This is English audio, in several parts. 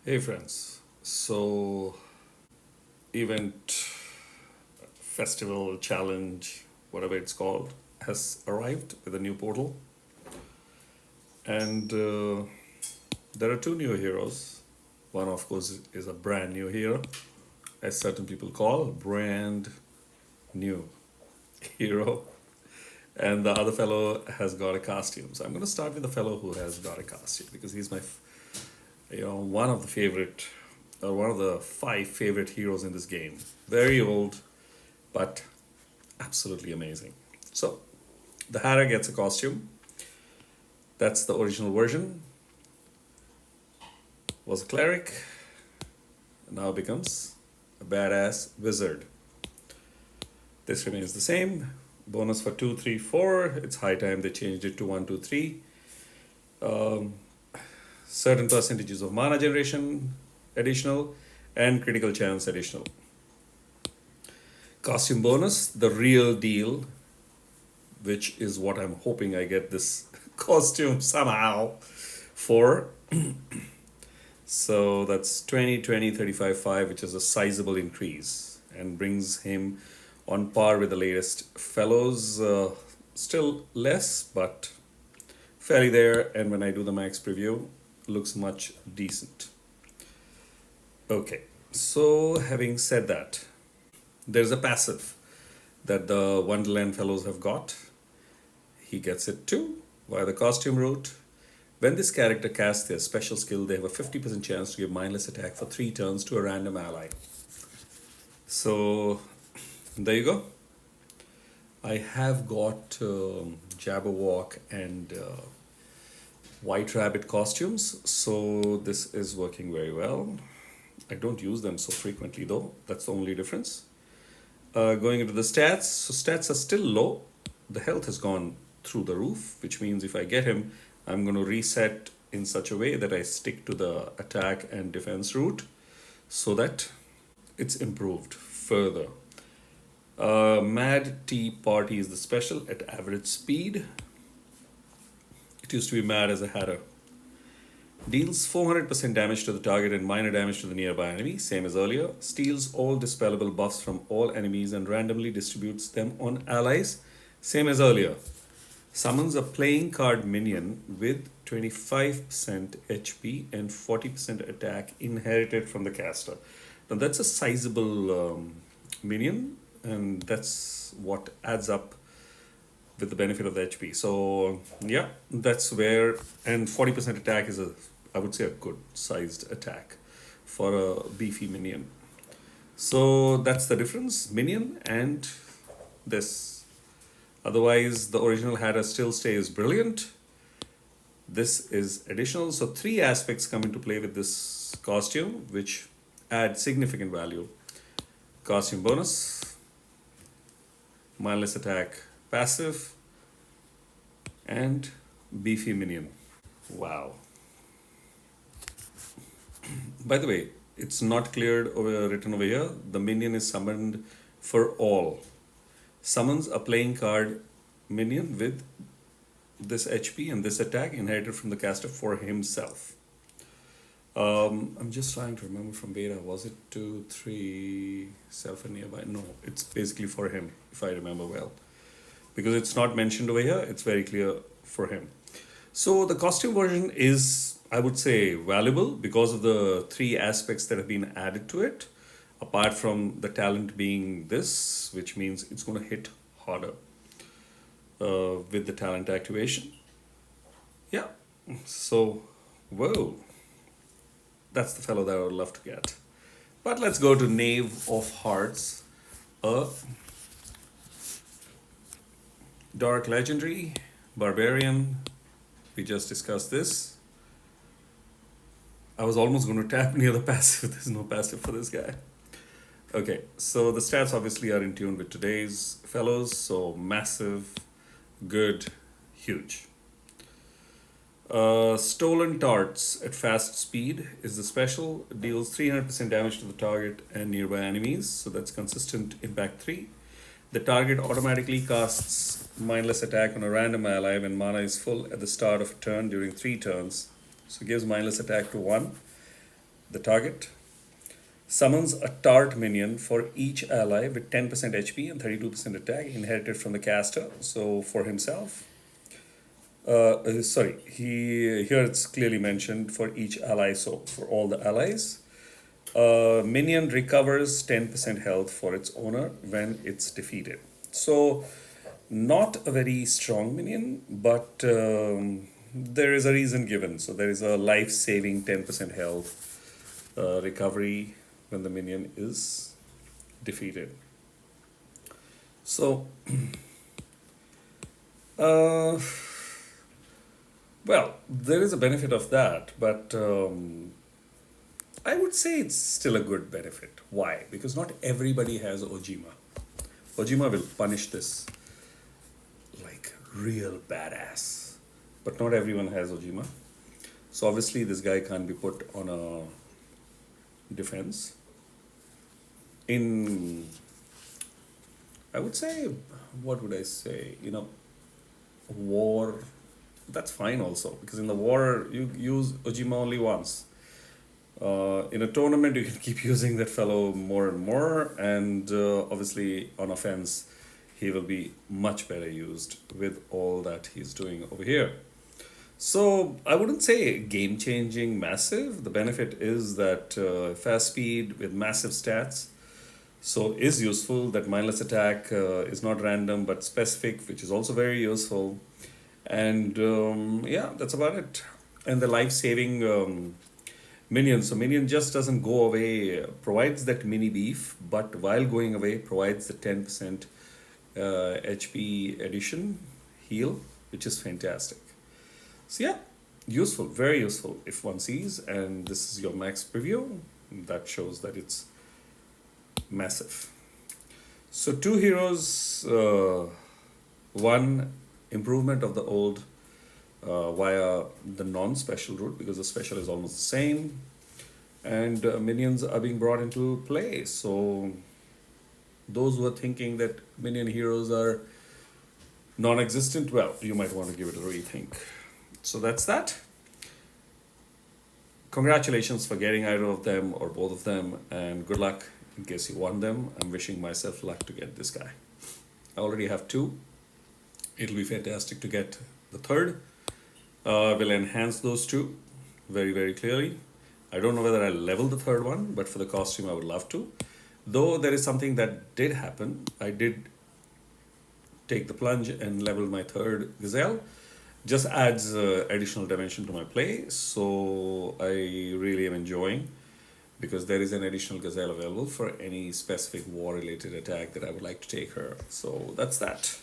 Hey friends, so event, festival, challenge, whatever it's called, has arrived with a new portal, and there are two new heroes. One, of course, is a brand new hero, as certain people call brand new hero, and the other fellow has got a costume. So I'm going to start with the fellow who has got a costume because he's one of the favorite, or one of the five favorite heroes in this game. Very old, but absolutely amazing. So the Hera gets a costume. That's the original version. Was a cleric, now becomes a badass wizard. This remains the same. Bonus for 2, 3, 4. It's high time they changed it to 1, 2, 3. Um, Certain percentages of mana generation additional and critical chance additional. Costume bonus, the real deal, which is what I'm hoping I get this costume somehow for. So that's 20, 20, 35, 5, which is a sizable increase and brings him on par with the latest fellows. Still less, but fairly there. And when I do the max preview, looks much decent. Okay, so having said that, there's a passive that the Wonderland fellows have got. He gets it too via the costume route. When this character casts their special skill, they have a 50% chance to give mindless attack for 3 turns to a random ally. So, there you go. I have got Jabberwock and White Rabbit costumes, so this is working very well. I don't use them so frequently though, that's the only difference. Going into the stats, so stats are still low. The health has gone through the roof, which means if I get him, I'm going to reset in such a way that I stick to the attack and defense route so that it's improved further. Mad Tea Party is the special at average speed. It used to be mad as a hatter. Deals 400% damage to the target and minor damage to the nearby enemy, same as earlier. Steals all dispellable buffs from all enemies and randomly distributes them on allies, same as earlier. Summons a playing card minion with 25% HP and 40% attack inherited from the caster. Now that's a sizable minion, and that's what adds up with the benefit of the HP. So yeah, that's where, and 40% attack is I would say, a good sized attack for a beefy minion. So that's the difference, minion and this. Otherwise, the original Hatter still stays brilliant. This is additional. So 3 aspects come into play with this costume, which add significant value. Costume bonus, mindless attack passive, and beefy minion. Wow. By the way, it's not cleared over written over here. The minion is summoned for all. Summons a playing card minion with this HP and this attack inherited from the caster for himself. I'm just trying to remember from beta. Was it 2, 3, self and nearby? No, it's basically for him, if I remember well. Because it's not mentioned over here, it's very clear for him. So the costume version is, I would say, valuable because of the 3 aspects that have been added to it. Apart from the talent being this, which means it's going to hit harder with the talent activation. Yeah, so, whoa, that's the fellow that I would love to get. But let's go to Knave of Hearts, a Dark Legendary, Barbarian. We just discussed this. I was almost going to tap near the passive. There's no passive for this guy. Okay, so the stats obviously are in tune with today's fellows. So massive, good, huge. Stolen Tarts at fast speed is the special. Deals 300% damage to the target and nearby enemies. So that's consistent impact 3. The target automatically casts mindless attack on a random ally when mana is full at the start of a turn during 3 turns. So it gives mindless attack to 1. The target summons a tart minion for each ally with 10% HP and 32% attack inherited from the caster. So for himself, sorry, here it's clearly mentioned for each ally. So for all the allies, minion recovers 10% health for its owner when it's defeated. So not a very strong minion, but there is a reason given. So there is a life-saving 10% health recovery when the minion is defeated. So, well, there is a benefit of that, but I would say it's still a good benefit. Why? Because not everybody has Ojima. Ojima will punish this like real badass, but not everyone has Ojima. So obviously this guy can't be put on a defense. In, I would say, what would I say? You know, war, that's fine also, because in the war you use Ojima only once. In a tournament you can keep using that fellow more and more, and obviously on offense he will be much better used with all that he's doing over here. So I wouldn't say game changing massive. The benefit is that fast speed with massive stats, so is useful. That mindless attack is not random but specific, which is also very useful. And yeah, that's about it. And the life saving minion. So minion just doesn't go away, provides that mini beef, but while going away provides the 10% HP addition heal, which is fantastic. So yeah, useful, very useful if one sees. And this is your max preview. That shows that it's massive. So two heroes, one improvement of the old via the non-special route, because the special is almost the same, and minions are being brought into play. So those who are thinking that minion heroes are non-existent, well, you might want to give it a rethink. So that's that. Congratulations for getting either of them or both of them, and good luck in case you want them. I'm wishing myself luck to get this guy. I already have two. It'll be fantastic to get the third. Will enhance those two very, very clearly. I don't know whether I'll level the third one, but for the costume I would love to. Though there is something that did happen. I did take the plunge and level my third gazelle. Just adds additional dimension to my play, so I really am enjoying, because there is an additional gazelle available for any specific war related attack that I would like to take her. So that's that.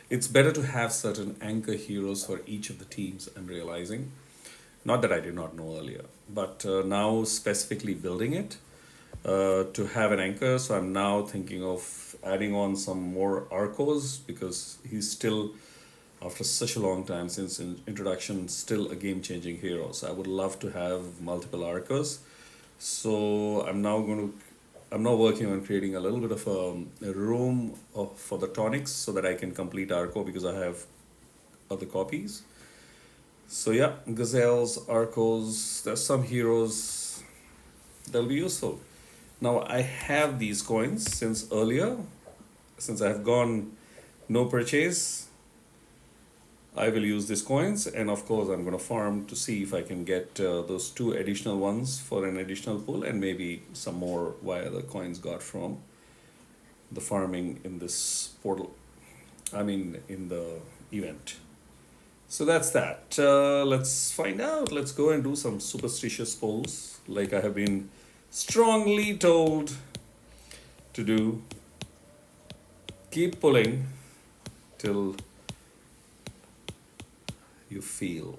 It's better to have certain anchor heroes for each of the teams, I'm realizing. Not that I did not know earlier, but now specifically building it to have an anchor. So I'm now thinking of adding on some more Arcos, because he's still, after such a long time since introduction, still a game-changing hero. So I would love to have multiple Arcos. So I'm now working on creating a little bit of a room for the tonics, so that I can complete Arco, because I have other copies. So yeah, gazelles, Arcos, there's some heroes that'll be useful. Now I have these coins since earlier, since I have gone no purchase. I will use these coins, and of course I'm going to farm to see if I can get those two additional ones for an additional pull, and maybe some more via the coins got from the farming in this portal, I mean in the event. So that's that. Let's find out. Let's go and do some superstitious pulls, like I have been strongly told to do. Keep pulling till you feel.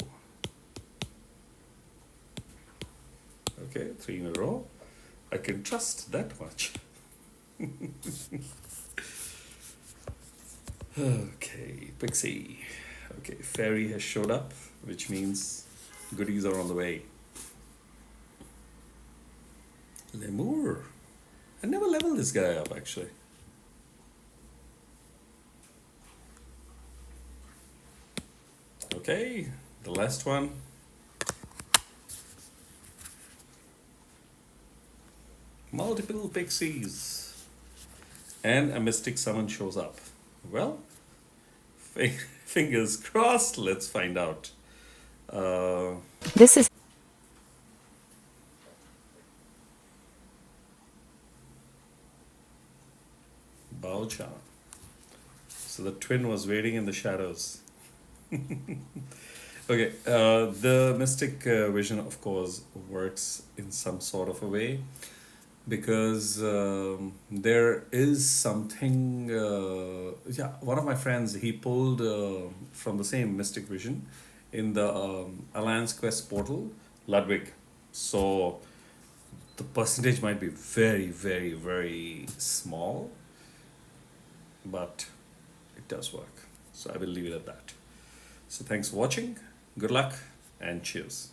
Okay, 3 in a row. I can trust that much. Okay, Pixie. Okay, Fairy has showed up, which means goodies are on the way. Lemur. I never leveled this guy up, actually. Okay, the last one. Multiple pixies. And a mystic summon shows up. Well, fingers crossed. Let's find out. Uh, This is Bao. So the twin was waiting in the shadows. Okay, the mystic vision, of course, works in some sort of a way because there is something. Yeah, one of my friends he pulled from the same mystic vision in the Alliance Quest portal, Ludwig. So the percentage might be very, very, very small, but it does work. So I will leave it at that. So thanks for watching. Good luck and cheers.